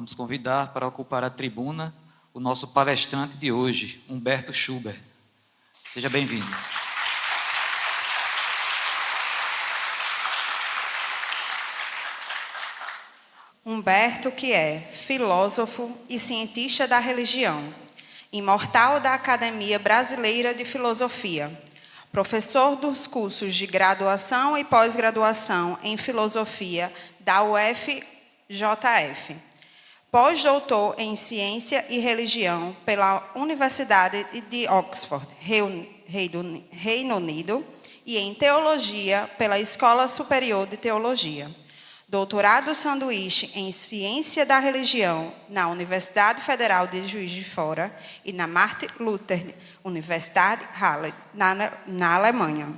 Vamos convidar para ocupar a tribuna o nosso palestrante de hoje, Humberto Schubert. Seja bem-vindo. Humberto, que é filósofo e cientista da religião, imortal da Academia Brasileira de Filosofia, professor dos cursos de graduação e pós-graduação em filosofia da UFJF, pós-doutor em ciência e religião pela Universidade de Oxford, Reino Unido, e em teologia pela Escola Superior de Teologia. Doutorado sanduíche em Ciência da Religião na Universidade Federal de Juiz de Fora e na Martin Luther Universität Halle, na Alemanha.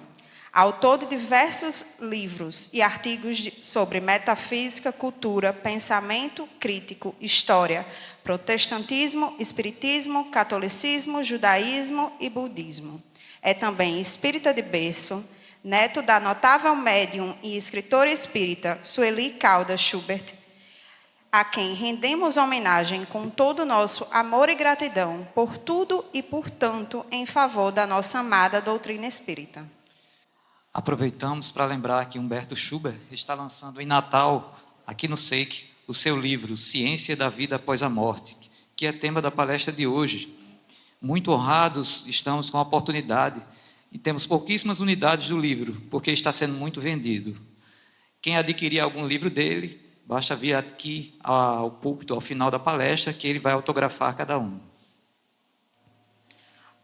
Autor de diversos livros e artigos sobre metafísica, cultura, pensamento crítico, história, protestantismo, espiritismo, catolicismo, judaísmo e budismo. É também espírita de berço, neto da notável médium e escritora espírita Sueli Caldas Schubert, a quem rendemos homenagem com todo o nosso amor e gratidão por tudo e por tanto em favor da nossa amada doutrina espírita. Aproveitamos para lembrar que Humberto Schubert está lançando em Natal, aqui no SEIC, o seu livro Ciência da Vida Após a Morte, que é tema da palestra de hoje. Muito honrados estamos com a oportunidade e temos pouquíssimas unidades do livro, porque está sendo muito vendido. Quem adquirir algum livro dele, basta vir aqui ao púlpito, ao final da palestra, que ele vai autografar cada um.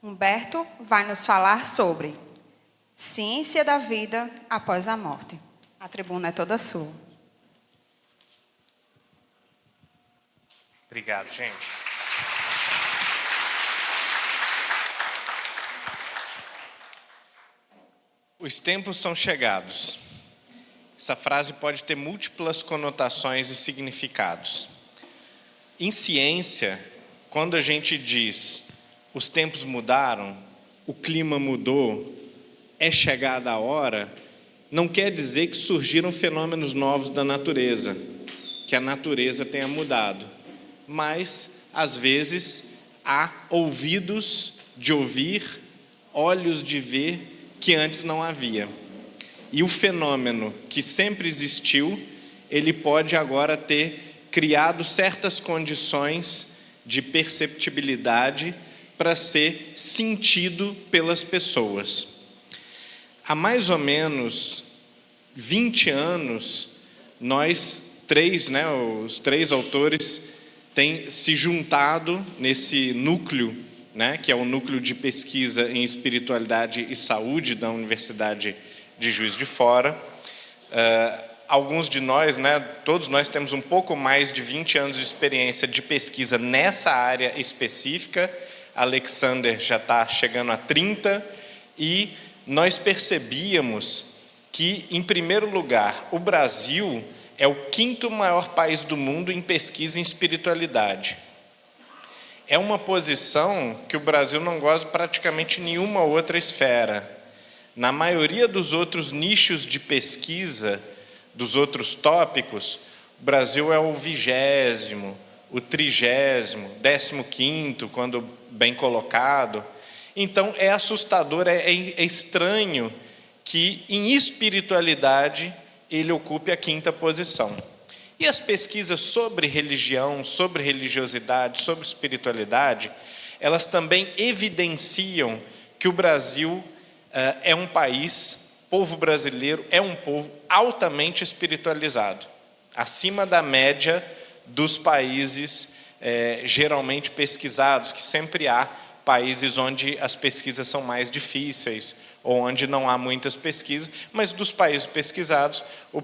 Humberto vai nos falar sobre ciência da vida após a morte. A tribuna é toda sua. Obrigado, gente. Os tempos são chegados. Essa frase pode ter múltiplas conotações e significados. Em ciência, quando a gente diz os tempos mudaram, o clima mudou, é chegada a hora, não quer dizer que surgiram fenômenos novos da natureza, que a natureza tenha mudado. Mas, às vezes, há ouvidos de ouvir, olhos de ver, que antes não havia. E o fenômeno que sempre existiu, ele pode agora ter criado certas condições de perceptibilidade para ser sentido pelas pessoas. Há mais ou menos 20 anos, nós três, os três autores, têm se juntado nesse núcleo, que é o núcleo de pesquisa em espiritualidade e saúde da Universidade de Juiz de Fora. Alguns de nós, todos nós temos um pouco mais de 20 anos de experiência de pesquisa nessa área específica. Alexander já está chegando a 30 e nós percebíamos que, em primeiro lugar, o Brasil é o 5º maior país do mundo em pesquisa em espiritualidade. É uma posição que o Brasil não goza de praticamente nenhuma outra esfera. Na maioria dos outros nichos de pesquisa, dos outros tópicos, o Brasil é o 20º, o 30º, 15º, quando bem colocado. Então, é assustador, é estranho que, em espiritualidade, ele ocupe a 5ª posição. E as pesquisas sobre religião, sobre religiosidade, sobre espiritualidade, elas também evidenciam que o Brasil é um país, povo brasileiro é um povo altamente espiritualizado, acima da média dos países geralmente pesquisados, que sempre há países onde as pesquisas são mais difíceis, ou onde não há muitas pesquisas, mas dos países pesquisados, o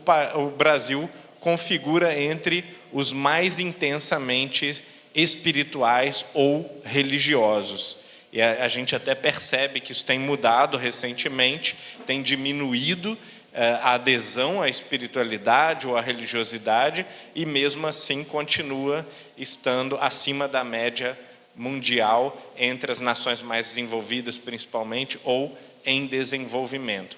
Brasil configura entre os mais intensamente espirituais ou religiosos. E a gente até percebe que isso tem mudado recentemente, tem diminuído a adesão à espiritualidade ou à religiosidade, e mesmo assim continua estando acima da média mundial entre as nações mais desenvolvidas, principalmente, ou em desenvolvimento.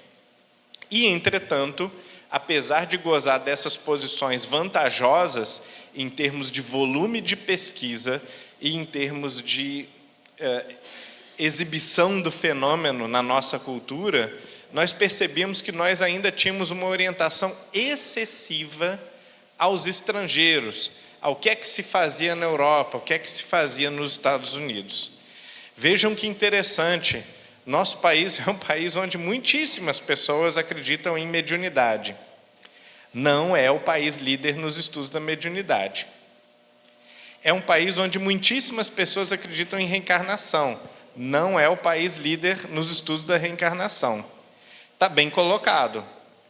E, entretanto, apesar de gozar dessas posições vantajosas em termos de volume de pesquisa e em termos de exibição do fenômeno na nossa cultura, nós percebemos que nós ainda tínhamos uma orientação excessiva aos estrangeiros, ao que é que se fazia na Europa, o que é que se fazia nos Estados Unidos. Vejam que interessante, nosso país é um país onde muitíssimas pessoas acreditam em mediunidade. Não é o país líder nos estudos da mediunidade. É um país onde muitíssimas pessoas acreditam em reencarnação. Não é o país líder nos estudos da reencarnação. Está bem colocado,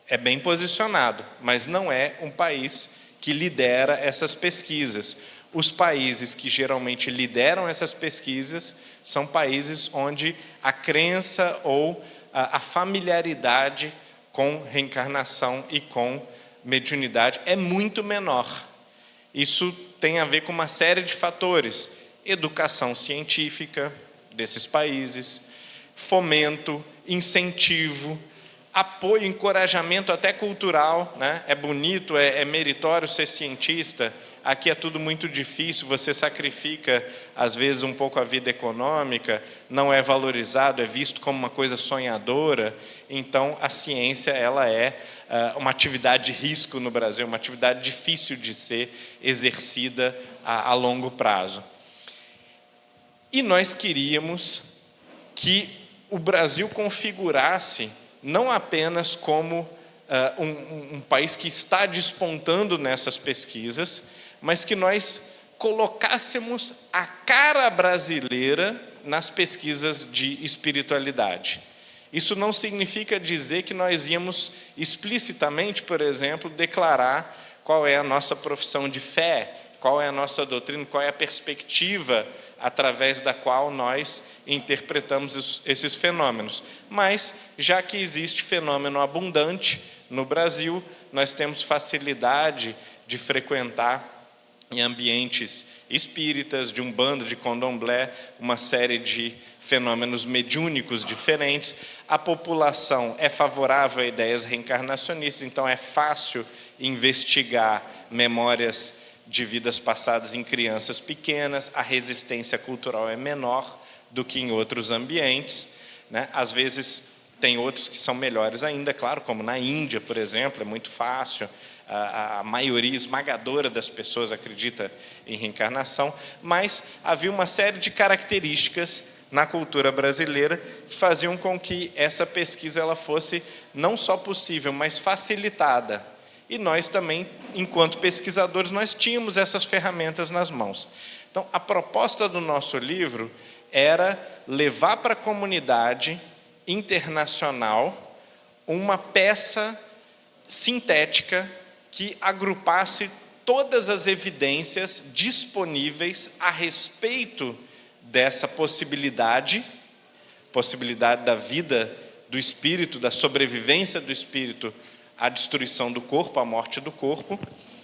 é bem posicionado, mas não é um país que lidera essas pesquisas. Os países que geralmente lideram essas pesquisas são países onde a crença ou a familiaridade com reencarnação e com mediunidade é muito menor. Isso tem a ver com uma série de fatores: educação científica desses países, fomento, incentivo, apoio, encorajamento até cultural, né? É bonito, é meritório ser cientista. Aqui é tudo muito difícil, você sacrifica às vezes um pouco a vida econômica, não é valorizado, é visto como uma coisa sonhadora. Então a ciência, ela é uma atividade de risco no Brasil, uma atividade difícil de ser exercida a longo prazo. E nós queríamos que o Brasil configurasse não apenas como um país que está despontando nessas pesquisas, mas que nós colocássemos a cara brasileira nas pesquisas de espiritualidade. Isso não significa dizer que nós íamos explicitamente, por exemplo, declarar qual é a nossa profissão de fé, qual é a nossa doutrina, qual é a perspectiva através da qual nós interpretamos esses fenômenos. Mas, já que existe fenômeno abundante no Brasil, nós temos facilidade de frequentar em ambientes espíritas, de umbanda, de candomblé, uma série de fenômenos mediúnicos diferentes. A população é favorável a ideias reencarnacionistas, então é fácil investigar memórias de vidas passadas em crianças pequenas, a resistência cultural é menor do que em outros ambientes, né? Às vezes tem outros que são melhores ainda, claro, como na Índia, por exemplo, é muito fácil, a maioria esmagadora das pessoas acredita em reencarnação, mas havia uma série de características na cultura brasileira que faziam com que essa pesquisa ela fosse não só possível, mas facilitada. E nós também, enquanto pesquisadores, nós tínhamos essas ferramentas nas mãos. Então, a proposta do nosso livro era levar para a comunidade internacional uma peça sintética que agrupasse todas as evidências disponíveis a respeito dessa possibilidade da vida do espírito, da sobrevivência do espírito à destruição do corpo, à morte do corpo,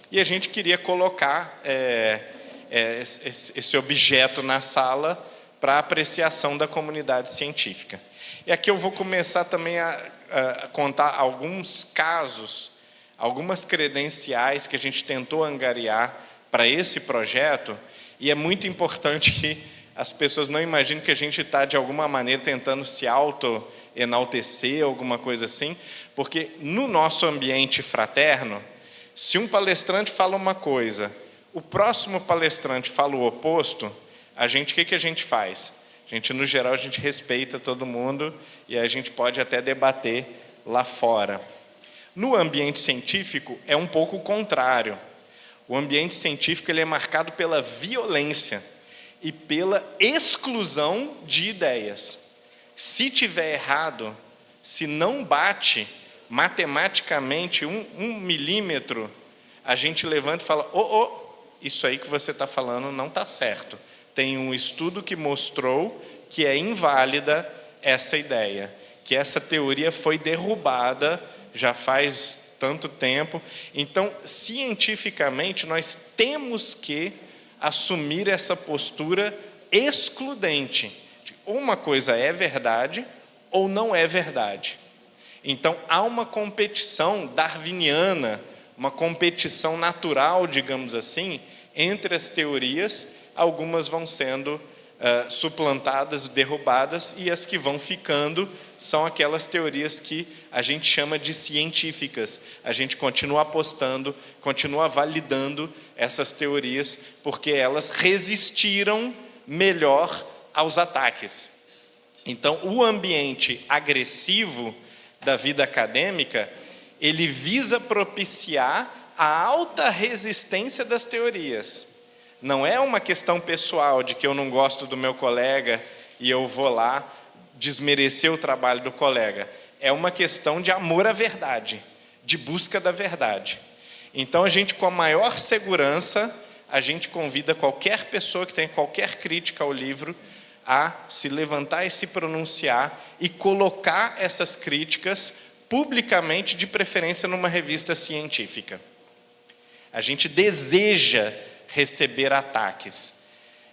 e a gente queria colocar esse objeto na sala para apreciação da comunidade científica. E aqui eu vou começar também a contar alguns casos, algumas credenciais que a gente tentou angariar para esse projeto, e é muito importante que as pessoas não imaginem que a gente está, de alguma maneira, tentando se auto-enaltecer, alguma coisa assim, porque no nosso ambiente fraterno, se um palestrante fala uma coisa, o próximo palestrante fala o oposto, o que a gente faz? No geral, a gente respeita todo mundo e a gente pode até debater lá fora. No ambiente científico, é um pouco o contrário. O ambiente científico ele é marcado pela violência e pela exclusão de ideias. Se tiver errado, se não bate matematicamente um milímetro, a gente levanta e fala, isso aí que você está falando não está certo. Tem um estudo que mostrou que é inválida essa ideia, que essa teoria foi derrubada já faz tanto tempo. Então, cientificamente, nós temos que assumir essa postura excludente. Ou uma coisa é verdade, ou não é verdade. Então, há uma competição darwiniana, uma competição natural, digamos assim, entre as teorias. Algumas vão sendo suplantadas, derrubadas, e as que vão ficando são aquelas teorias que a gente chama de científicas. A gente continua apostando, continua validando essas teorias, porque elas resistiram melhor aos ataques. Então, o ambiente agressivo da vida acadêmica, ele visa propiciar a alta resistência das teorias. Não é uma questão pessoal de que eu não gosto do meu colega e eu vou lá desmerecer o trabalho do colega. É uma questão de amor à verdade, de busca da verdade. Então, a gente, com a maior segurança, a gente convida qualquer pessoa que tenha qualquer crítica ao livro a se levantar e se pronunciar e colocar essas críticas publicamente, de preferência numa revista científica. A gente deseja receber ataques.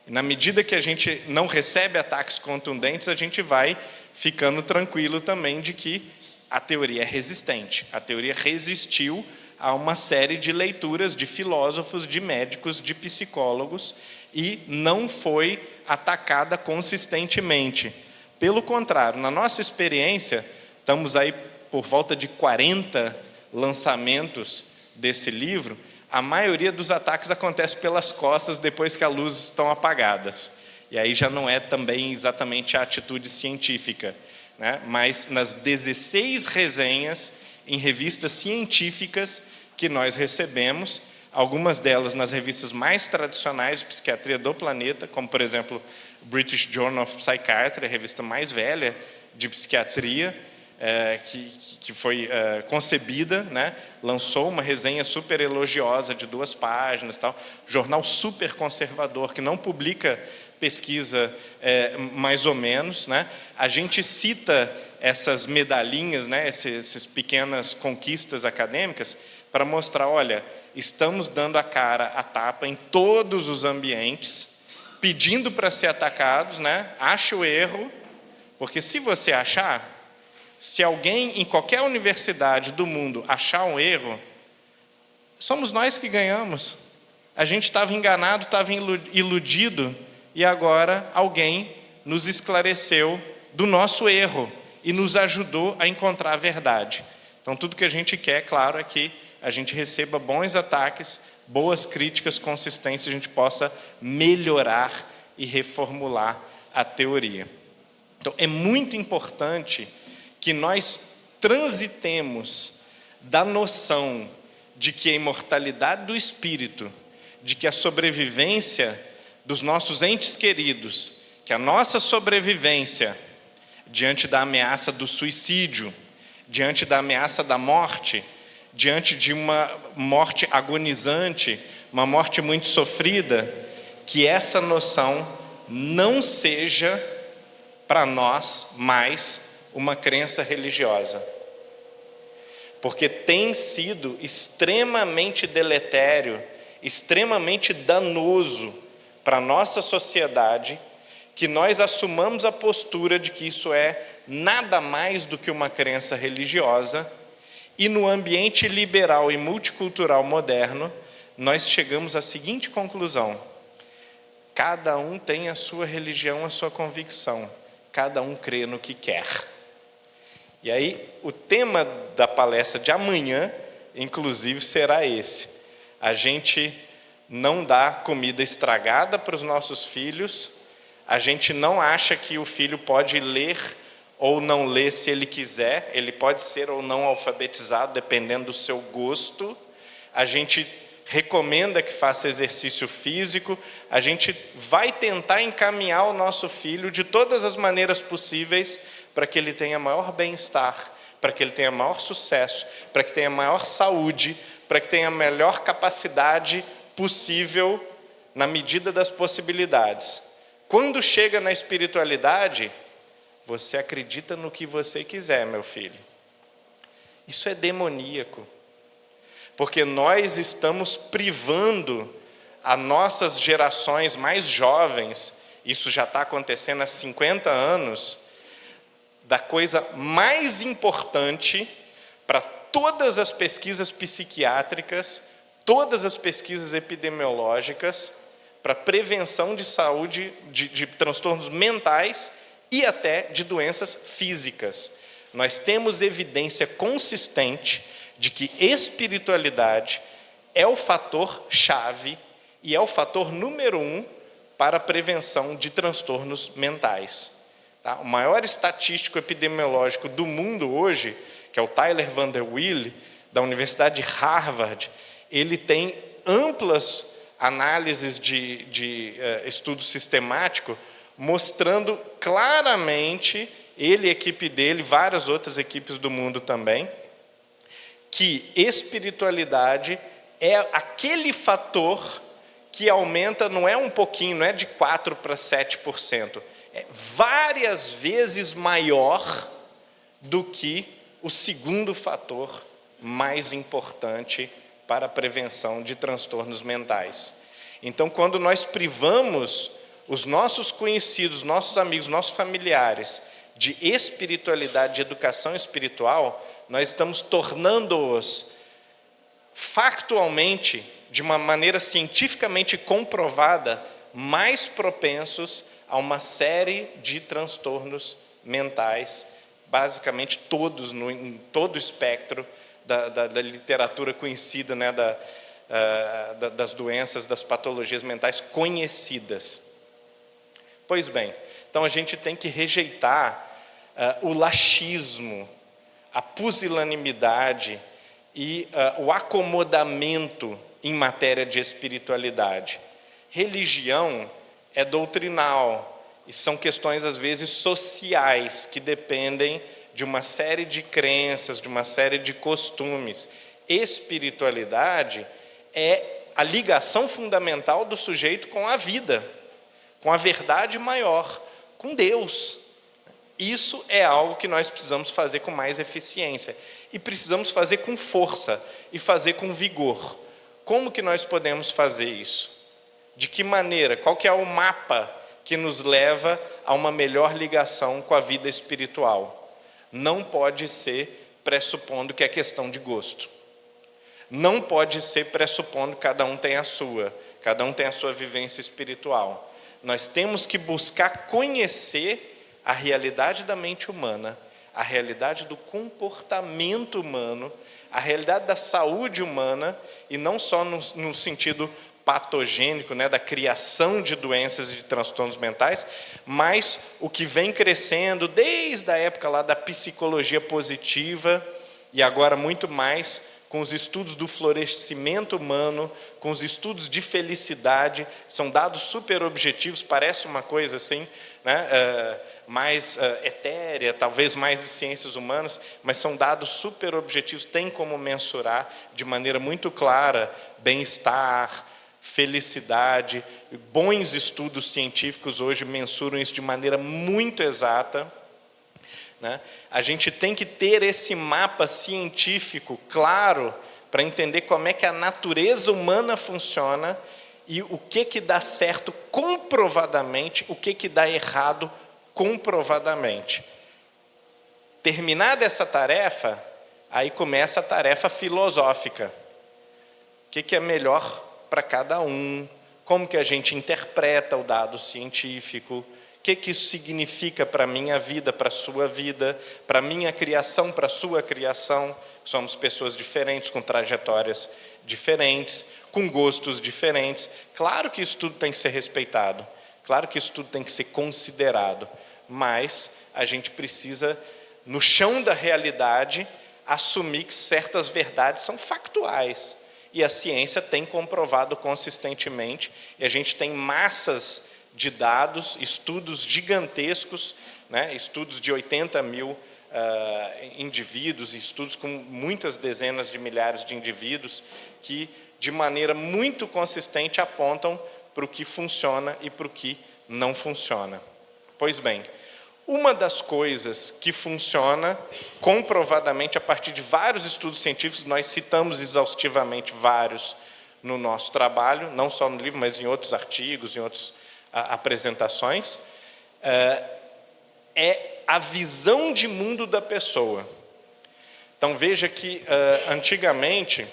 Na medida que a gente não recebe ataques contundentes, a gente vai ficando tranquilo também de que a teoria é resistente. A teoria resistiu a uma série de leituras de filósofos, de médicos, de psicólogos, e não foi atacada consistentemente. Pelo contrário, na nossa experiência, estamos aí por volta de 40 lançamentos desse livro, a maioria dos ataques acontece pelas costas depois que as luzes estão apagadas. E aí já não é também exatamente a atitude científica, né? Mas nas 16 resenhas em revistas científicas que nós recebemos, algumas delas nas revistas mais tradicionais de psiquiatria do planeta, como, por exemplo, British Journal of Psychiatry, a revista mais velha de psiquiatria, que foi concebida, né? Lançou uma resenha super elogiosa de 2 páginas, tal. Jornal super conservador, que não publica pesquisa mais ou menos, né? A gente cita essas medalhinhas, né? Essas pequenas conquistas acadêmicas, para mostrar, olha, estamos dando a cara, a tapa em todos os ambientes, pedindo para ser atacados, né? Acha o erro, porque se você achar, se alguém em qualquer universidade do mundo achar um erro, somos nós que ganhamos. A gente estava enganado, estava iludido, e agora alguém nos esclareceu do nosso erro e nos ajudou a encontrar a verdade. Então, tudo que a gente quer, claro, é que a gente receba bons ataques, boas críticas consistentes, a gente possa melhorar e reformular a teoria. Então, é muito importante que nós transitemos da noção de que a imortalidade do espírito, de que a sobrevivência dos nossos entes queridos, que a nossa sobrevivência diante da ameaça do suicídio, diante da ameaça da morte, diante de uma morte agonizante, uma morte muito sofrida, que essa noção não seja para nós mais uma crença religiosa. Porque tem sido extremamente deletério, extremamente danoso para a nossa sociedade, que nós assumamos a postura de que isso é nada mais do que uma crença religiosa, e no ambiente liberal e multicultural moderno, nós chegamos à seguinte conclusão: cada um tem a sua religião, a sua convicção, cada um crê no que quer. E aí, o tema da palestra de amanhã, inclusive, será esse. A gente não dá comida estragada para os nossos filhos, a gente não acha que o filho pode ler ou não ler se ele quiser, ele pode ser ou não alfabetizado, dependendo do seu gosto. A gente recomenda que faça exercício físico, a gente vai tentar encaminhar o nosso filho de todas as maneiras possíveis para que ele tenha maior bem-estar, para que ele tenha maior sucesso, para que tenha maior saúde, para que tenha a melhor capacidade possível na medida das possibilidades. Quando chega na espiritualidade, você acredita no que você quiser, meu filho. Isso é demoníaco. Porque nós estamos privando as nossas gerações mais jovens, isso já está acontecendo há 50 anos, da coisa mais importante para todas as pesquisas psiquiátricas, todas as pesquisas epidemiológicas, para prevenção de saúde, de transtornos mentais e até de doenças físicas. Nós temos evidência consistente de que espiritualidade é o fator chave e é o fator número 1 para a prevenção de transtornos mentais. Tá? O maior estatístico epidemiológico do mundo hoje, que é o Tyler Van der Wille, da Universidade de Harvard, ele tem amplas análises de estudo sistemático, mostrando claramente, ele e a equipe dele, várias outras equipes do mundo também, que espiritualidade é aquele fator que aumenta, não é um pouquinho, não é de 4% para 7%, é várias vezes maior do que o segundo fator mais importante para a prevenção de transtornos mentais. Então, quando nós privamos os nossos conhecidos, nossos amigos, nossos familiares de espiritualidade, de educação espiritual, nós estamos tornando-os factualmente, de uma maneira cientificamente comprovada, mais propensos a uma série de transtornos mentais, basicamente todos, em todo o espectro da literatura conhecida, né, das doenças, das patologias mentais conhecidas. Pois bem, então a gente tem que rejeitar o laxismo, a pusilanimidade e o acomodamento em matéria de espiritualidade. Religião é doutrinal e são questões, às vezes, sociais, que dependem de uma série de crenças, de uma série de costumes. Espiritualidade é a ligação fundamental do sujeito com a vida, com a verdade maior, com Deus. Isso é algo que nós precisamos fazer com mais eficiência. E precisamos fazer com força e fazer com vigor. Como que nós podemos fazer isso? De que maneira? Qual que é o mapa que nos leva a uma melhor ligação com a vida espiritual? Não pode ser pressupondo que é questão de gosto. Não pode ser pressupondo que cada um tem a sua vivência espiritual. Nós temos que buscar conhecer a realidade da mente humana, a realidade do comportamento humano, a realidade da saúde humana, e não só no sentido patogênico, né, da criação de doenças e de transtornos mentais, mas o que vem crescendo desde a época lá da psicologia positiva, e agora muito mais com os estudos do florescimento humano, com os estudos de felicidade, são dados super objetivos, parece uma coisa assim, né, mais etérea, talvez mais de ciências humanas, mas são dados super objetivos, tem como mensurar de maneira muito clara bem-estar, felicidade. Bons estudos científicos hoje mensuram isso de maneira muito exata, né? A gente tem que ter esse mapa científico claro para entender como é que a natureza humana funciona e o que dá certo comprovadamente, o que dá errado comprovadamente. Terminada essa tarefa, aí começa a tarefa filosófica. O que é melhor para cada um? Como que a gente interpreta o dado científico? O que isso significa para a minha vida, para a sua vida, para a minha criação, para a sua criação? Somos pessoas diferentes, com trajetórias diferentes, com gostos diferentes. Claro que isso tudo tem que ser respeitado, claro que isso tudo tem que ser considerado, mas a gente precisa, no chão da realidade, assumir que certas verdades são factuais. E a ciência tem comprovado consistentemente, e a gente tem massas de dados, estudos gigantescos, né, estudos de 80 mil indivíduos, estudos com muitas dezenas de milhares de indivíduos, que de maneira muito consistente apontam para o que funciona e para o que não funciona. Pois bem, uma das coisas que funciona comprovadamente a partir de vários estudos científicos, nós citamos exaustivamente vários no nosso trabalho, não só no livro, mas em outros artigos, em outras apresentações, é a visão de mundo da pessoa. Então veja que antigamente,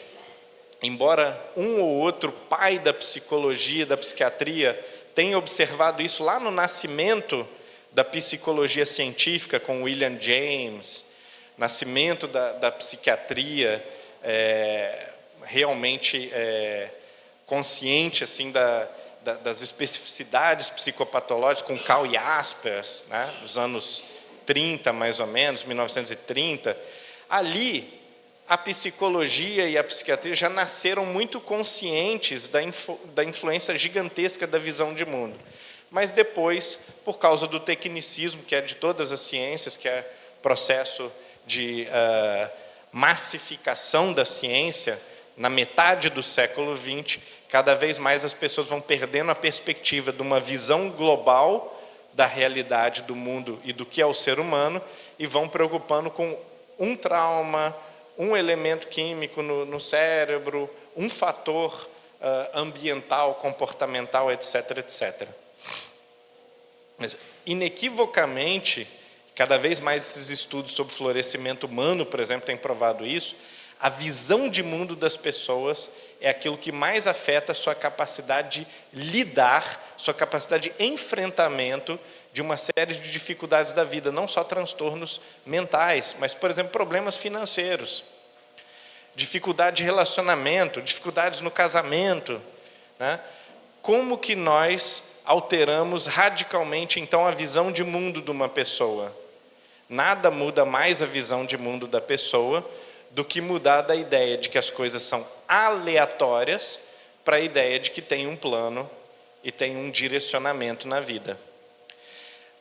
embora um ou outro pai da psicologia, da psiquiatria, tenha observado isso lá no nascimento da psicologia científica com William James, nascimento da psiquiatria realmente consciente assim das especificidades psicopatológicas com Carl Jaspers, né, nos anos 30 mais ou menos, 1930, ali a psicologia e a psiquiatria já nasceram muito conscientes da influência gigantesca da visão de mundo. Mas depois, por causa do tecnicismo, que é de todas as ciências, que é processo de massificação da ciência, na metade do século XX, cada vez mais as pessoas vão perdendo a perspectiva de uma visão global da realidade do mundo e do que é o ser humano, e vão preocupando com um trauma, um elemento químico no cérebro, um fator ambiental, comportamental, etc., etc. Mas, inequivocamente, cada vez mais esses estudos sobre florescimento humano, por exemplo, têm provado isso, a visão de mundo das pessoas é aquilo que mais afeta a sua capacidade de lidar, sua capacidade de enfrentamento de uma série de dificuldades da vida, não só transtornos mentais, mas, por exemplo, problemas financeiros, dificuldade de relacionamento, dificuldades no casamento, né? Como que nós alteramos radicalmente, então, a visão de mundo de uma pessoa? Nada muda mais a visão de mundo da pessoa do que mudar da ideia de que as coisas são aleatórias para a ideia de que tem um plano e tem um direcionamento na vida.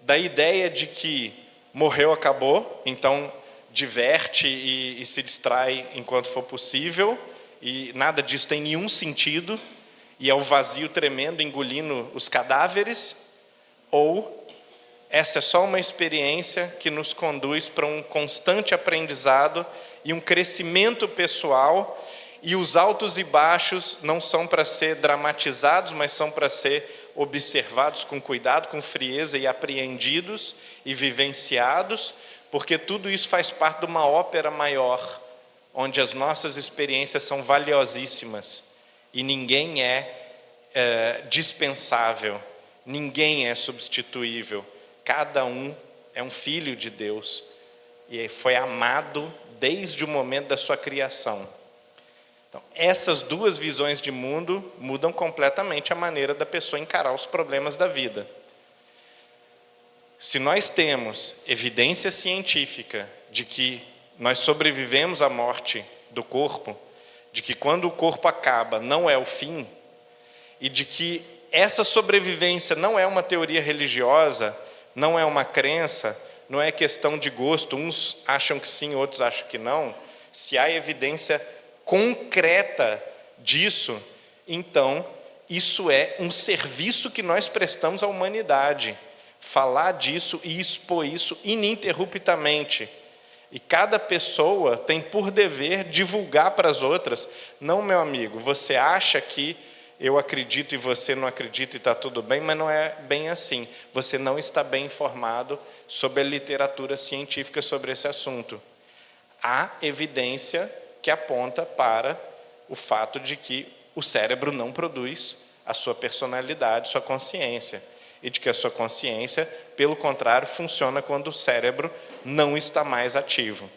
Da ideia de que morreu, acabou, então diverte e se distrai enquanto for possível, e nada disso tem nenhum sentido, e é o vazio tremendo engolindo os cadáveres, ou essa é só uma experiência que nos conduz para um constante aprendizado e um crescimento pessoal, e os altos e baixos não são para ser dramatizados, mas são para ser observados com cuidado, com frieza e apreendidos e vivenciados, porque tudo isso faz parte de uma ópera maior, onde as nossas experiências são valiosíssimas e ninguém é dispensável, ninguém é substituível. Cada um é um filho de Deus e foi amado desde o momento da sua criação. Então, essas duas visões de mundo mudam completamente a maneira da pessoa encarar os problemas da vida. Se nós temos evidência científica de que nós sobrevivemos à morte do corpo, de que quando o corpo acaba não é o fim, e de que essa sobrevivência não é uma teoria religiosa, não é uma crença, não é questão de gosto, uns acham que sim, outros acham que não. Se há evidência concreta disso, então isso é um serviço que nós prestamos à humanidade. Falar disso e expor isso ininterruptamente. E cada pessoa tem por dever divulgar para as outras. Não, meu amigo, você acha que eu acredito e você não acredita e está tudo bem, mas não é bem assim. Você não está bem informado sobre a literatura científica sobre esse assunto. Há evidência que aponta para o fato de que o cérebro não produz a sua personalidade, sua consciência. E de que a sua consciência, pelo contrário, funciona quando o cérebro não está mais ativo.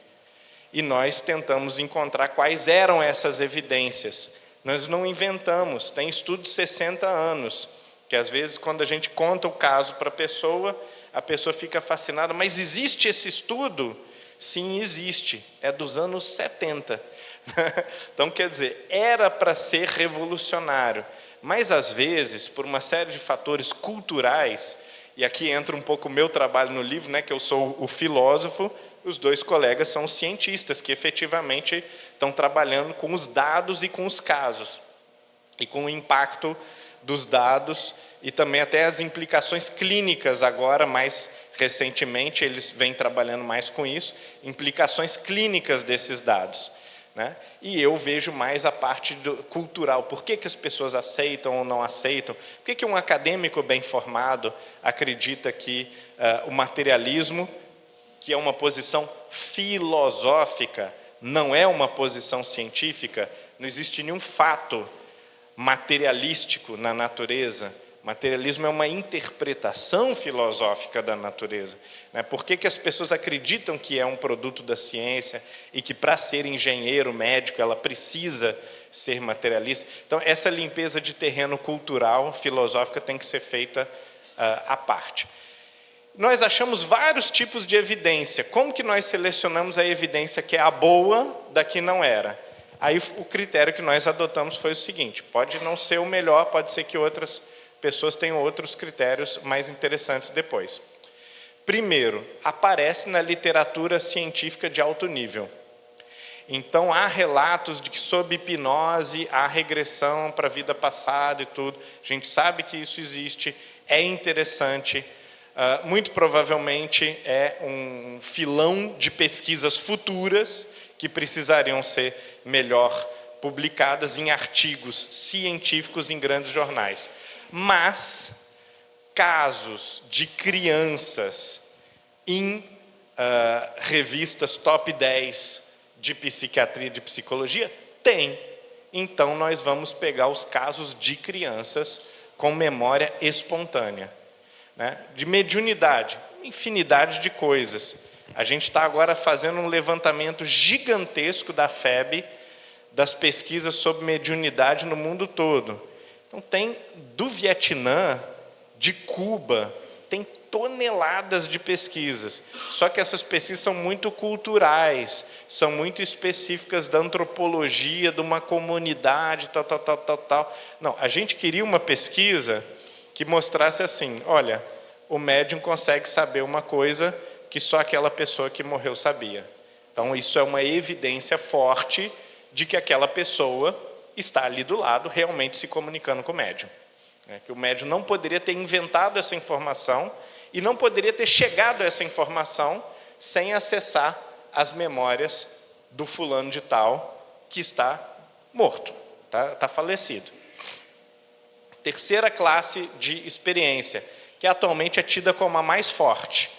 E nós tentamos encontrar quais eram essas evidências. Nós não inventamos, tem estudo de 60 anos, que às vezes quando a gente conta o caso para a pessoa fica fascinada, mas existe esse estudo? Sim, existe, é dos anos 70. Então, quer dizer, era para ser revolucionário, mas às vezes, por uma série de fatores culturais, e aqui entra um pouco o meu trabalho no livro, né, que eu sou o filósofo, os dois colegas são os cientistas, que efetivamente estão trabalhando com os dados e com os casos, e com o impacto dos dados, e também até as implicações clínicas agora, mais recentemente, eles vêm trabalhando mais com isso, implicações clínicas desses dados. Né? E eu vejo mais a parte cultural, por que as pessoas aceitam ou não aceitam, por que um acadêmico bem formado acredita que o materialismo que é uma posição filosófica, não é uma posição científica, não existe nenhum fato materialístico na natureza. Materialismo é uma interpretação filosófica da natureza. Por que as pessoas acreditam que é um produto da ciência e que para ser engenheiro, médico, ela precisa ser materialista? Então, essa limpeza de terreno cultural, filosófica, tem que ser feita à parte. Nós achamos vários tipos de evidência. Como que nós selecionamos a evidência que é a boa da que não era? Aí o critério que nós adotamos foi o seguinte: pode não ser o melhor, pode ser que outras pessoas tenham outros critérios mais interessantes depois. Primeiro, aparece na literatura científica de alto nível. Então, há relatos de que sob hipnose há regressão para a vida passada e tudo. A gente sabe que isso existe, é interessante. Muito provavelmente é um filão de pesquisas futuras que precisariam ser melhor publicadas em artigos científicos em grandes jornais. Mas casos de crianças em revistas top 10 de psiquiatria e de psicologia, tem. Então, nós vamos pegar os casos de crianças com memória espontânea. De mediunidade, infinidade de coisas. A gente está agora fazendo um levantamento gigantesco da FEB, das pesquisas sobre mediunidade no mundo todo. Então, tem do Vietnã, de Cuba, tem toneladas de pesquisas. Só que essas pesquisas são muito culturais, são muito específicas da antropologia, de uma comunidade, tal. Não, a gente queria uma pesquisa que mostrasse assim: olha, o médium consegue saber uma coisa que só aquela pessoa que morreu sabia. Então, isso é uma evidência forte de que aquela pessoa está ali do lado, realmente se comunicando com o médium. Que o médium não poderia ter inventado essa informação e não poderia ter chegado a essa informação sem acessar as memórias do fulano de tal que está morto, está falecido. Terceira classe de experiência, que atualmente é tida como a mais forte,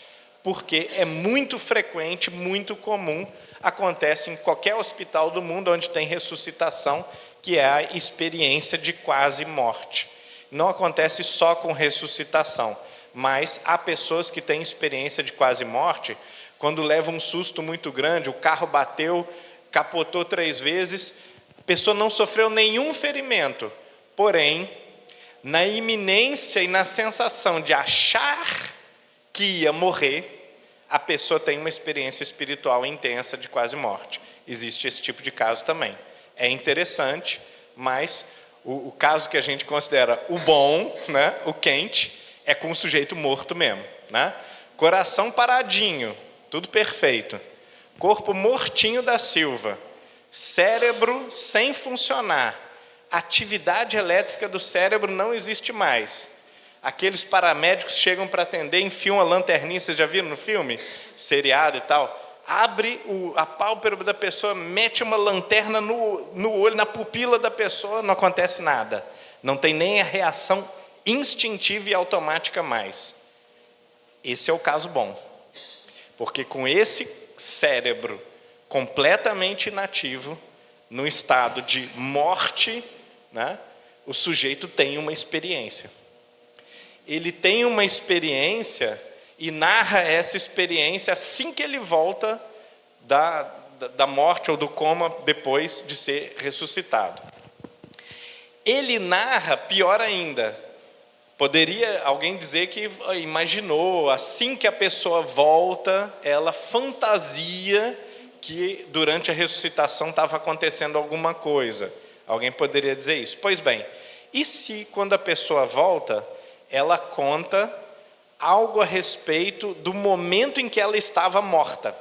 porque é muito frequente, muito comum, acontece em qualquer hospital do mundo onde tem ressuscitação, que é a experiência de quase morte. Não acontece só com ressuscitação, mas há pessoas que têm experiência de quase morte, quando leva um susto muito grande, o carro bateu, capotou 3 vezes, a pessoa não sofreu nenhum ferimento, porém, na iminência e na sensação de achar que ia morrer, a pessoa tem uma experiência espiritual intensa de quase morte. Existe esse tipo de caso também. É interessante, mas o caso que a gente considera o bom, o quente, é com o sujeito morto mesmo. Coração paradinho, tudo perfeito. Corpo mortinho da Silva. Cérebro sem funcionar. Atividade elétrica do cérebro não existe mais. Aqueles paramédicos chegam para atender, enfiam a lanterninha, vocês já viram no filme? Seriado e tal. Abre a pálpebra da pessoa, mete uma lanterna no olho, na pupila da pessoa, não acontece nada. Não tem nem a reação instintiva e automática mais. Esse é o caso bom. Porque com esse cérebro completamente inativo, no estado de morte, o sujeito tem uma experiência. Ele tem uma experiência e narra essa experiência assim que ele volta da morte ou do coma depois de ser ressuscitado. Ele narra, pior ainda, poderia alguém dizer que imaginou, assim que a pessoa volta, ela fantasia que durante a ressuscitação estava acontecendo alguma coisa. Alguém poderia dizer isso? Pois bem, e se quando a pessoa volta, ela conta algo a respeito do momento em que ela estava morta?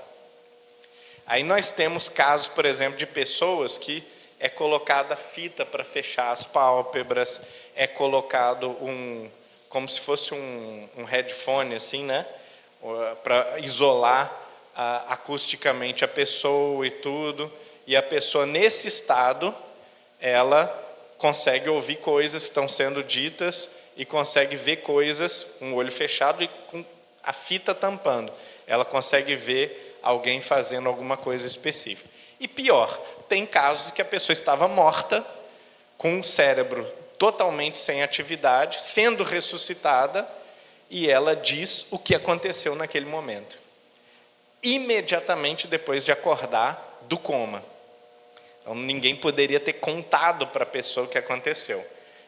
Aí nós temos casos, por exemplo, de pessoas que é colocada fita para fechar as pálpebras, é colocado como se fosse um headphone, assim, para isolar acusticamente a pessoa e tudo, e a pessoa nesse estado, ela consegue ouvir coisas que estão sendo ditas e consegue ver coisas com o olho fechado e com a fita tampando. Ela consegue ver alguém fazendo alguma coisa específica. E pior, tem casos que a pessoa estava morta, com o cérebro totalmente sem atividade, sendo ressuscitada, e ela diz o que aconteceu naquele momento, imediatamente depois de acordar do coma. Então, ninguém poderia ter contado para a pessoa o que aconteceu.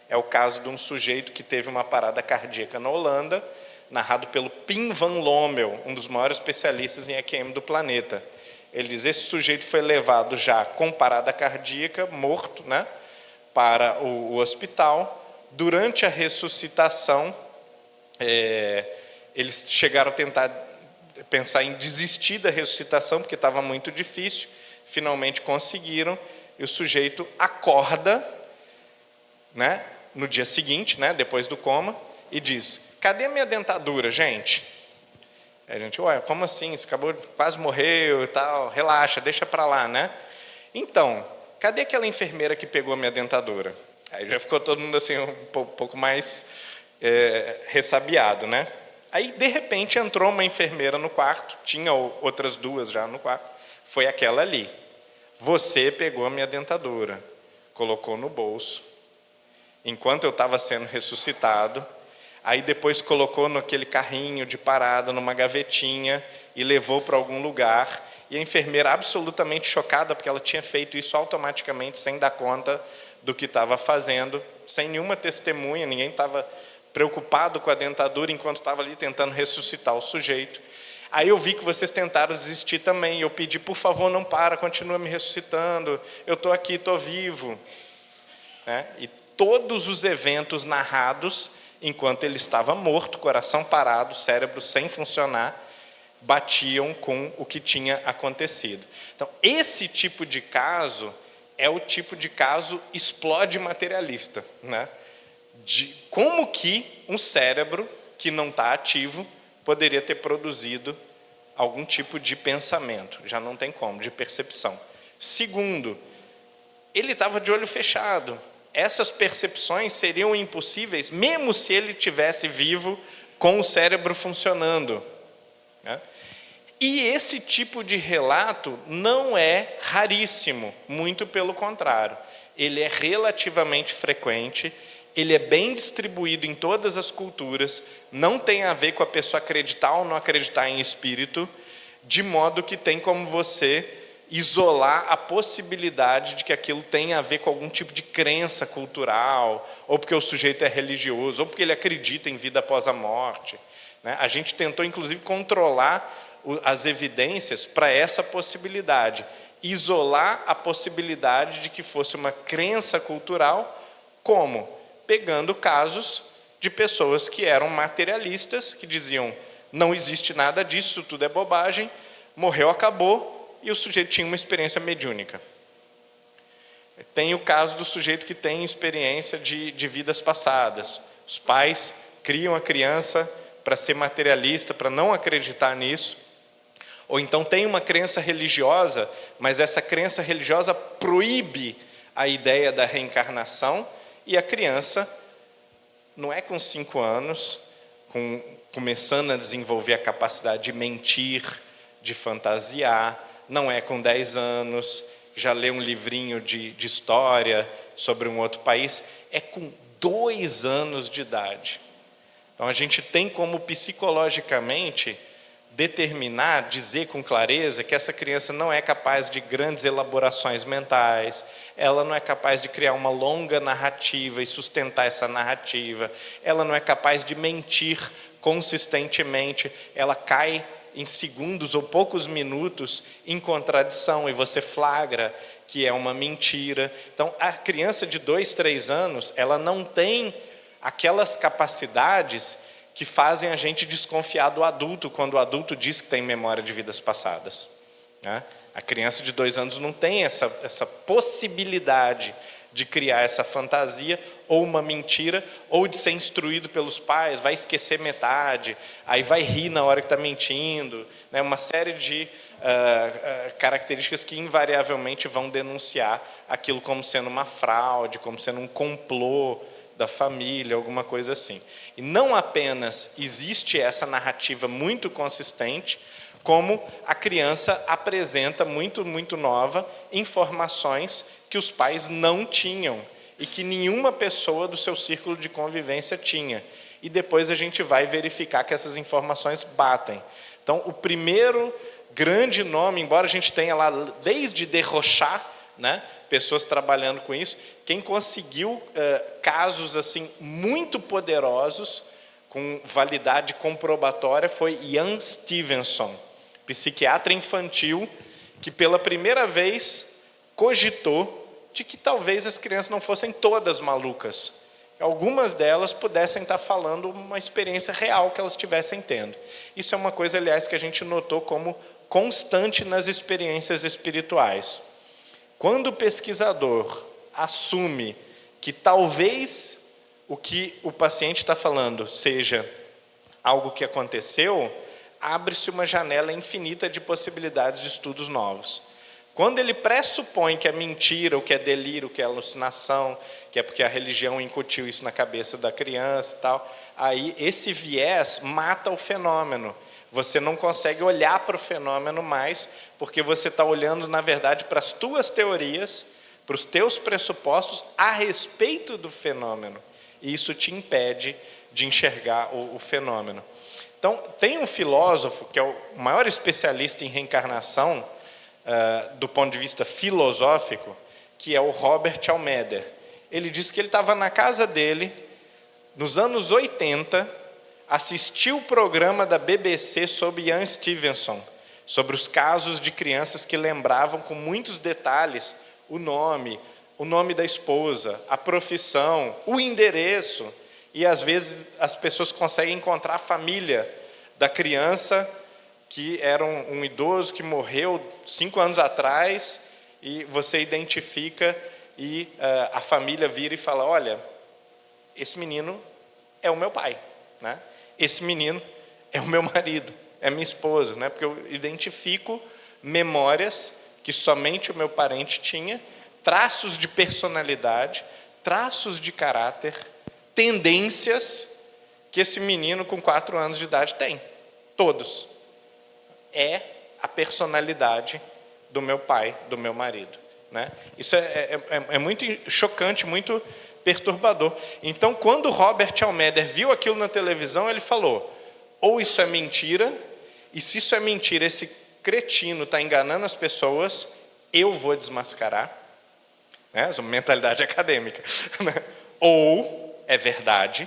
É o caso de um sujeito que teve uma parada cardíaca na Holanda, narrado pelo Pim van Lommel, um dos maiores especialistas em EQM do planeta. Ele diz: esse sujeito foi levado já com parada cardíaca, morto, né, para o hospital. Durante a ressuscitação, eles chegaram a tentar pensar em desistir da ressuscitação, porque estava muito difícil. Finalmente conseguiram, e o sujeito acorda, né, no dia seguinte, né, depois do coma, e diz: cadê minha dentadura, gente? A gente: ué, como assim? Você acabou, quase morreu e tal, relaxa, deixa para lá, né? Então, cadê aquela enfermeira que pegou minha dentadura? Aí já ficou todo mundo assim, um pouco mais ressabiado, né? Aí, de repente, entrou uma enfermeira no quarto, tinha outras duas já no quarto, foi aquela ali. Você pegou a minha dentadura, colocou no bolso, enquanto eu estava sendo ressuscitado, aí depois colocou naquele carrinho de parada, numa gavetinha, e levou para algum lugar. E a enfermeira, absolutamente chocada, porque ela tinha feito isso automaticamente, sem dar conta do que estava fazendo, sem nenhuma testemunha, ninguém estava preocupado com a dentadura, enquanto estava ali tentando ressuscitar o sujeito. Aí eu vi que vocês tentaram desistir também, eu pedi: por favor, não para, continua me ressuscitando, eu estou aqui, estou vivo. Né? E todos os eventos narrados, enquanto ele estava morto, coração parado, cérebro sem funcionar, batiam com o que tinha acontecido. Então, esse tipo de caso é o tipo de caso explode materialista, né? De como que um cérebro que não está ativo poderia ter produzido algum tipo de pensamento, já não tem como, de percepção. Segundo, ele estava de olho fechado. Essas percepções seriam impossíveis, mesmo se ele tivesse vivo, com o cérebro funcionando. Né? E esse tipo de relato não é raríssimo, muito pelo contrário. Ele é relativamente frequente, ele é bem distribuído em todas as culturas, não tem a ver com a pessoa acreditar ou não acreditar em espírito, de modo que tem como você isolar a possibilidade de que aquilo tenha a ver com algum tipo de crença cultural, ou porque o sujeito é religioso, ou porque ele acredita em vida após a morte. Né? A gente tentou, inclusive, controlar as evidências para essa possibilidade, isolar a possibilidade de que fosse uma crença cultural, como? Pegando casos de pessoas que eram materialistas, que diziam: não existe nada disso, tudo é bobagem, morreu, acabou, e o sujeito tinha uma experiência mediúnica. Tem o caso do sujeito que tem experiência de vidas passadas. Os pais criam a criança para ser materialista, para não acreditar nisso. Ou então tem uma crença religiosa, mas essa crença religiosa proíbe a ideia da reencarnação, e a criança, não é com 5 anos, começando a desenvolver a capacidade de mentir, de fantasiar, não é com 10 anos, já lê um livrinho de história sobre um outro país, é com 2 anos de idade. Então a gente tem como psicologicamente determinar, dizer com clareza que essa criança não é capaz de grandes elaborações mentais, ela não é capaz de criar uma longa narrativa e sustentar essa narrativa, ela não é capaz de mentir consistentemente, ela cai em segundos ou poucos minutos em contradição, e você flagra que é uma mentira. Então, a criança de 2, 3 anos, ela não tem aquelas capacidades que fazem a gente desconfiar do adulto, quando o adulto diz que tem memória de vidas passadas. Né? A criança de 2 anos não tem essa possibilidade de criar essa fantasia, ou uma mentira, ou de ser instruído pelos pais, vai esquecer metade, aí vai rir na hora que está mentindo, né? Uma série de características que invariavelmente vão denunciar aquilo como sendo uma fraude, como sendo um complô, da família, alguma coisa assim. E não apenas existe essa narrativa muito consistente, como a criança apresenta, muito nova, informações que os pais não tinham e que nenhuma pessoa do seu círculo de convivência tinha. E depois a gente vai verificar que essas informações batem. Então, o primeiro grande nome, embora a gente tenha lá desde Derrochá, né, pessoas trabalhando com isso, quem conseguiu casos assim muito poderosos, com validade comprobatória, foi Ian Stevenson, psiquiatra infantil, que pela primeira vez cogitou de que talvez as crianças não fossem todas malucas, que algumas delas pudessem estar falando uma experiência real que elas estivessem tendo. Isso é uma coisa, aliás, que a gente notou como constante nas experiências espirituais. Quando o pesquisador assume que talvez o que o paciente está falando seja algo que aconteceu, abre-se uma janela infinita de possibilidades de estudos novos. Quando ele pressupõe que é mentira, ou que é delírio, que é alucinação, que é porque a religião incutiu isso na cabeça da criança e tal, aí esse viés mata o fenômeno. Você não consegue olhar para o fenômeno mais, porque você está olhando, na verdade, para as tuas teorias, para os teus pressupostos a respeito do fenômeno. E isso te impede de enxergar o fenômeno. Então, tem um filósofo, que é o maior especialista em reencarnação, do ponto de vista filosófico, que é o Robert Almeder. Ele disse que ele estava na casa dele, nos anos 80, assistiu o programa da BBC sobre Ian Stevenson, sobre os casos de crianças que lembravam com muitos detalhes o nome da esposa, a profissão, o endereço, e às vezes as pessoas conseguem encontrar a família da criança, que era um idoso que morreu 5 anos atrás, e você identifica e a família vira e fala, olha, esse menino é o meu pai, né? Esse menino é o meu marido, é minha esposa, né? Porque eu identifico memórias que somente o meu parente tinha, traços de personalidade, traços de caráter, tendências que esse menino com 4 anos de idade tem, todos. É a personalidade do meu pai, do meu marido, né? Isso é muito chocante, muito perturbador. Então, quando Robert Almeder viu aquilo na televisão, ele falou, ou isso é mentira, e se isso é mentira, esse cretino está enganando as pessoas, eu vou desmascarar, né? Essa mentalidade acadêmica, né? Ou é verdade,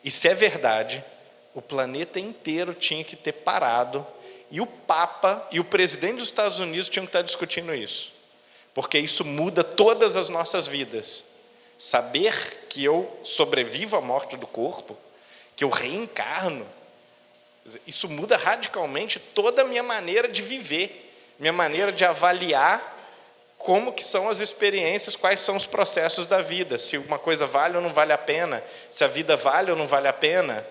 e se é verdade, o planeta inteiro tinha que ter parado, e o Papa e o presidente dos Estados Unidos tinham que estar discutindo isso, porque isso muda todas as nossas vidas. Saber que eu sobrevivo à morte do corpo, que eu reencarno, isso muda radicalmente toda a minha maneira de viver, minha maneira de avaliar como que são as experiências, quais são os processos da vida, se uma coisa vale ou não vale a pena, se a vida vale ou não vale a pena,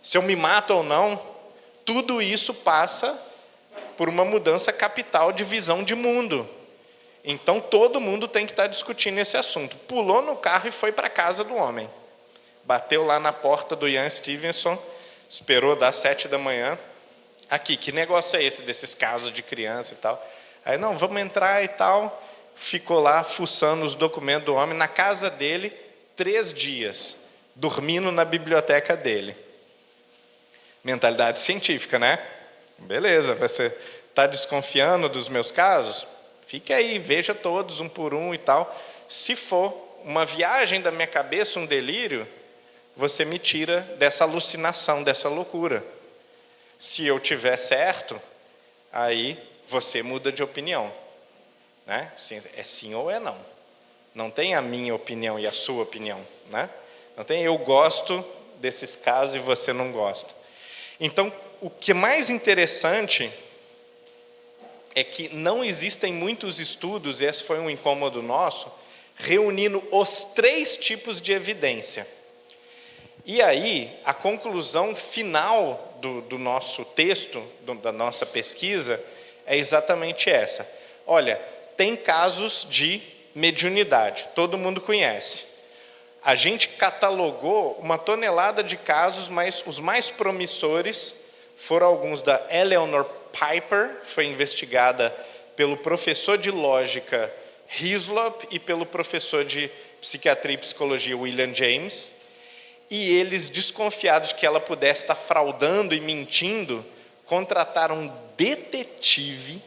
se eu me mato ou não. Tudo isso passa por uma mudança capital de visão de mundo. Então, todo mundo tem que estar discutindo esse assunto. Pulou no carro e foi para a casa do homem. Bateu lá na porta do Ian Stevenson, esperou das 7 da manhã. Aqui, que negócio é esse desses casos de criança e tal? Aí, não, vamos entrar e tal. Ficou lá fuçando os documentos do homem na casa dele, 3 dias, dormindo na biblioteca dele. Mentalidade científica, né? Beleza, você está desconfiando dos meus casos? Fique aí, veja todos, um por um e tal. Se for uma viagem da minha cabeça, um delírio, você me tira dessa alucinação, dessa loucura. Se eu tiver certo, aí você muda de opinião, né? É sim ou é não. Não tem a minha opinião e a sua opinião, né? Não tem eu gosto desses casos e você não gosta. Então, o que é mais interessante é que não existem muitos estudos, e esse foi um incômodo nosso, reunindo os 3 tipos de evidência. E aí, a conclusão final do nosso texto, da nossa pesquisa, é exatamente essa. Olha, tem casos de mediunidade, todo mundo conhece. a gente catalogou uma tonelada de casos, mas os mais promissores foram alguns da Eleanor Piper, que foi investigada pelo professor de lógica Hislop e pelo professor de psiquiatria e psicologia William James. E eles, desconfiados de que ela pudesse estar fraudando e mentindo, contrataram um detetive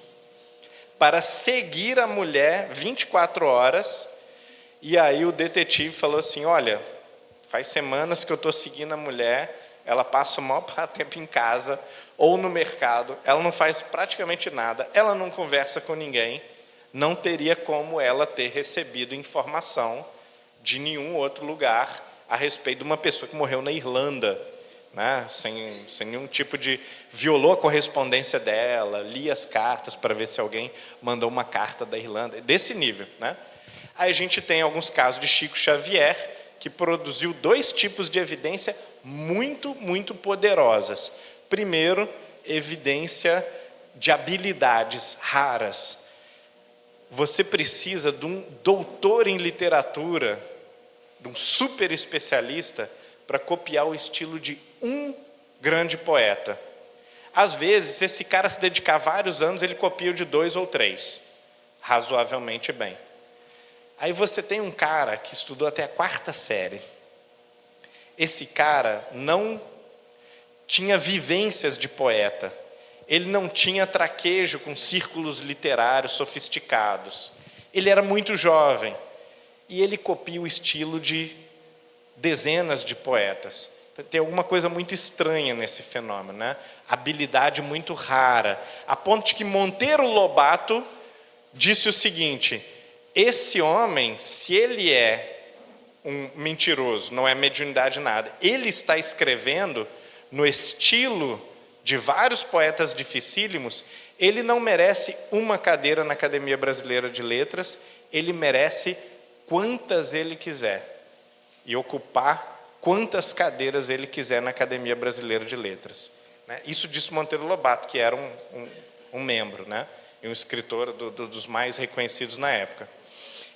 para seguir a mulher 24 horas. E aí o detetive falou assim, olha, faz semanas que eu estou seguindo a mulher, ela passa o maior tempo em casa ou no mercado, ela não faz praticamente nada, ela não conversa com ninguém, não teria como ela ter recebido informação de nenhum outro lugar a respeito de uma pessoa que morreu na Irlanda, né? sem nenhum tipo de... violou a correspondência dela, lia as cartas para ver se alguém mandou uma carta da Irlanda, desse nível, né? Aí a gente tem alguns casos de Chico Xavier, que produziu 2 tipos de evidência muito, muito poderosas. Primeiro, evidência de habilidades raras. Você precisa de um doutor em literatura, de um super especialista, para copiar o estilo de um grande poeta. Às vezes, se esse cara se dedicar vários anos, ele copia o de 2 ou 3, razoavelmente bem. Aí você tem um cara que estudou até a 4ª série. Esse cara não tinha vivências de poeta. Ele não tinha traquejo com círculos literários sofisticados. Ele era muito jovem. E ele copia o estilo de dezenas de poetas. Tem alguma coisa muito estranha nesse fenômeno, né? Habilidade muito rara. A ponto de que Monteiro Lobato disse o seguinte: esse homem, se ele é um mentiroso, não é mediunidade nada, ele está escrevendo no estilo de vários poetas dificílimos, ele não merece uma cadeira na Academia Brasileira de Letras, ele merece quantas ele quiser, e ocupar quantas cadeiras ele quiser na Academia Brasileira de Letras. Isso disse Monteiro Lobato, que era um membro, né? E um escritor dos mais reconhecidos na época.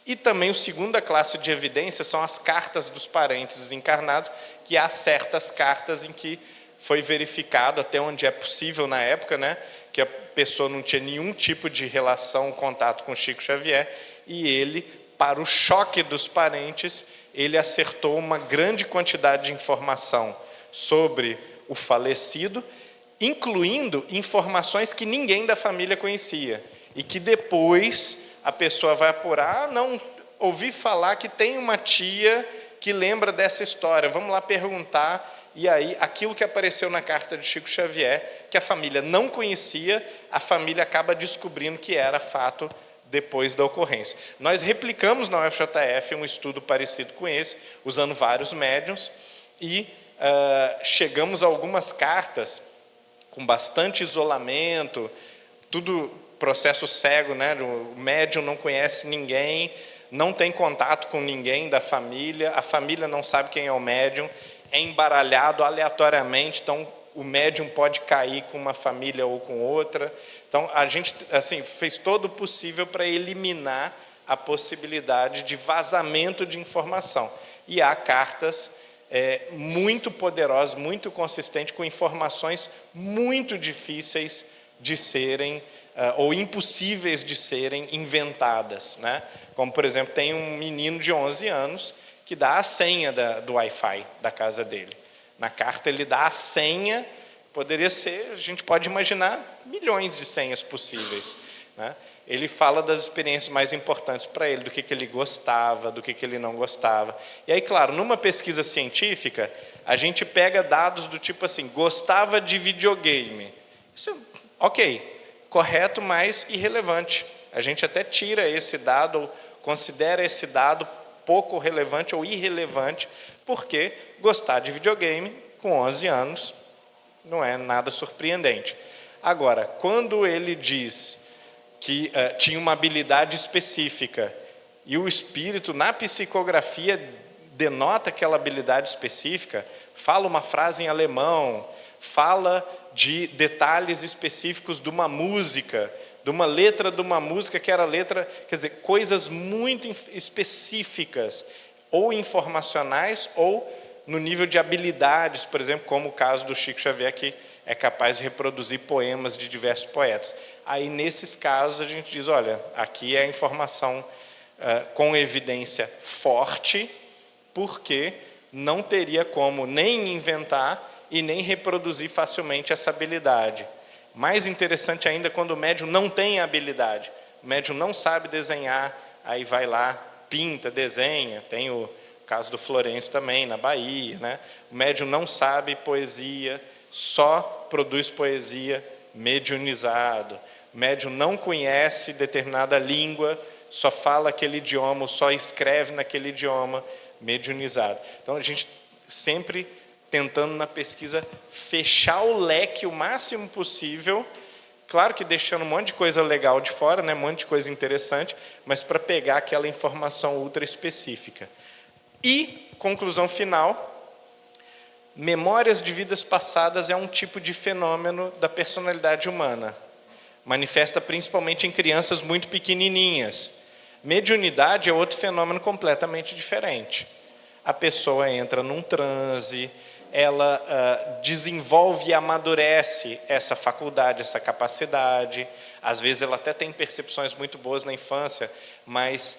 E também a segunda classe de evidência são as cartas dos parentes desencarnados, que há certas cartas em que foi verificado, até onde é possível na época, né, que a pessoa não tinha nenhum tipo de relação, contato com Chico Xavier, e ele, para o choque dos parentes, ele acertou uma grande quantidade de informação sobre o falecido, incluindo informações que ninguém da família conhecia, e que depois a pessoa vai apurar, não, ouvi falar que tem uma tia que lembra dessa história, vamos lá perguntar, e aí aquilo que apareceu na carta de Chico Xavier, que a família não conhecia, a família acaba descobrindo que era fato depois da ocorrência. Nós replicamos na UFJF um estudo parecido com esse, usando vários médiuns, e chegamos a algumas cartas com bastante isolamento, tudo processo cego, né? O médium não conhece ninguém, não tem contato com ninguém da família, a família não sabe quem é o médium, é embaralhado aleatoriamente, então o médium pode cair com uma família ou com outra. Então a gente assim, fez todo o possível para eliminar a possibilidade de vazamento de informação. E há cartas muito poderosas, muito consistentes, com informações muito difíceis de serem ou impossíveis de serem inventadas, né? Como, por exemplo, tem um menino de 11 anos que dá a senha do Wi-Fi da casa dele. Na carta ele dá a senha, poderia ser, a gente pode imaginar, milhões de senhas possíveis, né? Ele fala das experiências mais importantes para ele, do que ele gostava, do que ele não gostava. E aí, claro, numa pesquisa científica, a gente pega dados do tipo assim, gostava de videogame. Isso, ok, correto, mas irrelevante. A gente até tira esse dado, ou considera esse dado pouco relevante ou irrelevante, porque gostar de videogame com 11 anos não é nada surpreendente. Agora, quando ele diz que tinha uma habilidade específica e o espírito, na psicografia, denota aquela habilidade específica, fala uma frase em alemão, fala de detalhes específicos de uma música, de uma letra de uma música que era letra, quer dizer, coisas muito específicas. ou informacionais ou no nível de habilidades, por exemplo, como o caso do Chico Xavier, que é capaz de reproduzir poemas de diversos poetas. Aí, nesses casos, a gente diz, olha, aqui é a informação com evidência forte, porque não teria como nem inventar e nem reproduzir facilmente essa habilidade. Mais interessante ainda quando o médium não tem a habilidade. O médium não sabe desenhar, aí vai lá, pinta, desenha. Tem o caso do Florencio também, na Bahia, né? O médium não sabe poesia, só produz poesia mediunizado. O médium não conhece determinada língua, só fala aquele idioma, só escreve naquele idioma, mediunizado. Então, a gente sempre tentando na pesquisa fechar o leque o máximo possível, claro que deixando um monte de coisa legal de fora, né, um monte de coisa interessante, mas para pegar aquela informação ultra específica. E, conclusão final, memórias de vidas passadas é um tipo de fenômeno da personalidade humana. Manifesta principalmente em crianças muito pequenininhas. Mediunidade é outro fenômeno completamente diferente. A pessoa entra num transe, ela desenvolve e amadurece essa faculdade, essa capacidade. Às vezes ela até tem percepções muito boas na infância, mas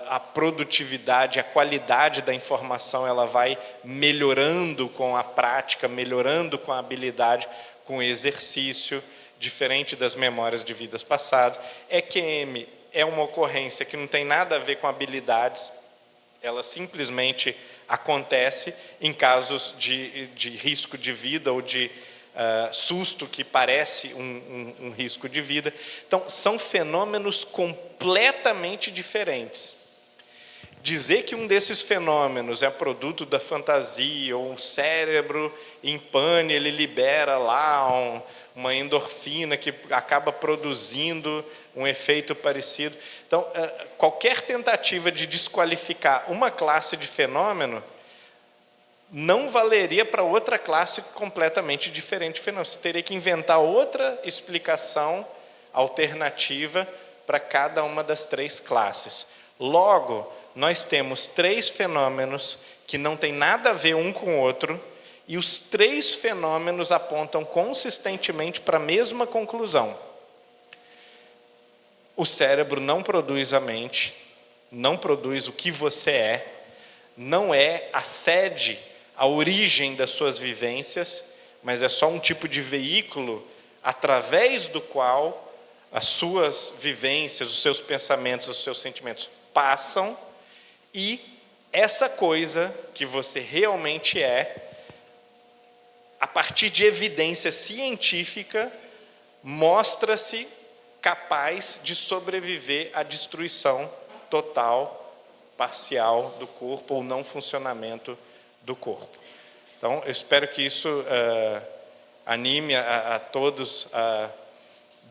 a produtividade, a qualidade da informação, ela vai melhorando com a prática, melhorando com a habilidade, com o exercício, diferente das memórias de vidas passadas. EQM é uma ocorrência que não tem nada a ver com habilidades, ela simplesmente acontece em casos de risco de vida ou de susto que parece um risco de vida. Então, são fenômenos completamente diferentes. Dizer que um desses fenômenos é produto da fantasia, ou um cérebro em pane, ele libera lá uma endorfina que acaba produzindo um efeito parecido. Então, qualquer tentativa de desqualificar uma classe de fenômeno não valeria para outra classe completamente diferente de fenômeno. Você teria que inventar outra explicação alternativa para cada uma das três classes. Logo, nós temos três fenômenos que não têm nada a ver um com o outro, e os três fenômenos apontam consistentemente para a mesma conclusão. O cérebro não produz a mente, não produz o que você é, não é a sede, a origem das suas vivências, mas é só um tipo de veículo através do qual as suas vivências, os seus pensamentos, os seus sentimentos passam, e essa coisa que você realmente é, a partir de evidência científica, mostra-se capaz de sobreviver à destruição total, parcial do corpo, ou não funcionamento do corpo. Então, eu espero que isso anime a todos a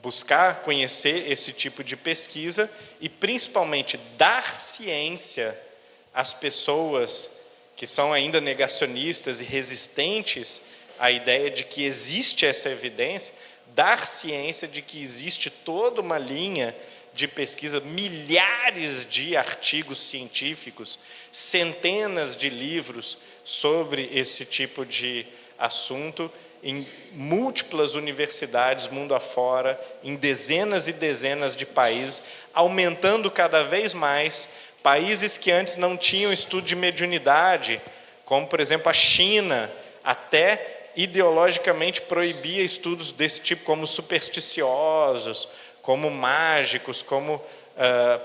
buscar conhecer esse tipo de pesquisa e, principalmente, dar ciência às pessoas que são ainda negacionistas e resistentes à ideia de que existe essa evidência, dar ciência de que existe toda uma linha de pesquisa, milhares de artigos científicos, centenas de livros sobre esse tipo de assunto, em múltiplas universidades mundo afora, em dezenas e dezenas de países, aumentando cada vez mais. Países que antes não tinham estudo de mediunidade, como, por exemplo, a China, até ideologicamente proibia estudos desse tipo, como supersticiosos, como mágicos, como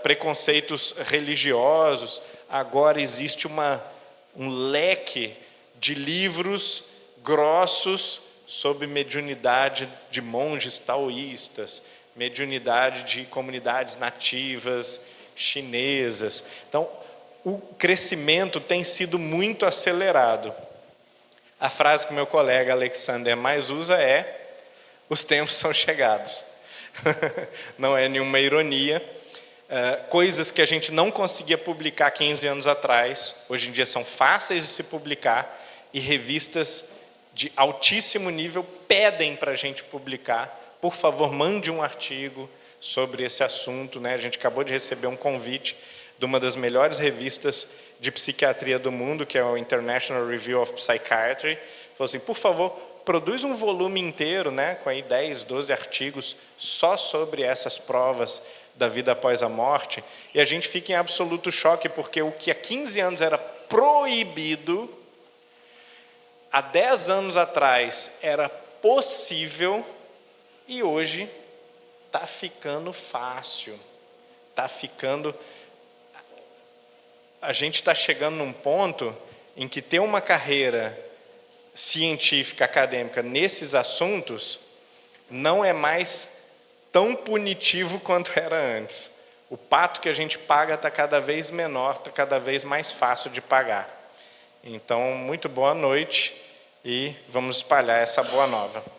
preconceitos religiosos. Agora existe um leque de livros grossos sobre mediunidade de monges taoístas, mediunidade de comunidades nativas chinesas. Então, o crescimento tem sido muito acelerado. A frase que meu colega Alexander mais usa é: os tempos são chegados. Não é nenhuma ironia. Coisas que a gente não conseguia publicar 15 anos atrás, hoje em dia são fáceis de se publicar, e revistas de altíssimo nível pedem para a gente publicar. Por favor, mande um artigo sobre esse assunto, né? A gente acabou de receber um convite de uma das melhores revistas de Psiquiatria do Mundo, que é o International Review of Psychiatry, falou assim, por favor, produz um volume inteiro, né, com aí 10, 12 artigos só sobre essas provas da vida após a morte, e a gente fica em absoluto choque, porque o que há 15 anos era proibido, há 10 anos atrás era possível, e hoje está ficando fácil, está ficando... A gente está chegando num ponto em que ter uma carreira científica, acadêmica, nesses assuntos, não é mais tão punitivo quanto era antes. O pato que a gente paga está cada vez menor, está cada vez mais fácil de pagar. Então, muito boa noite e vamos espalhar essa boa nova.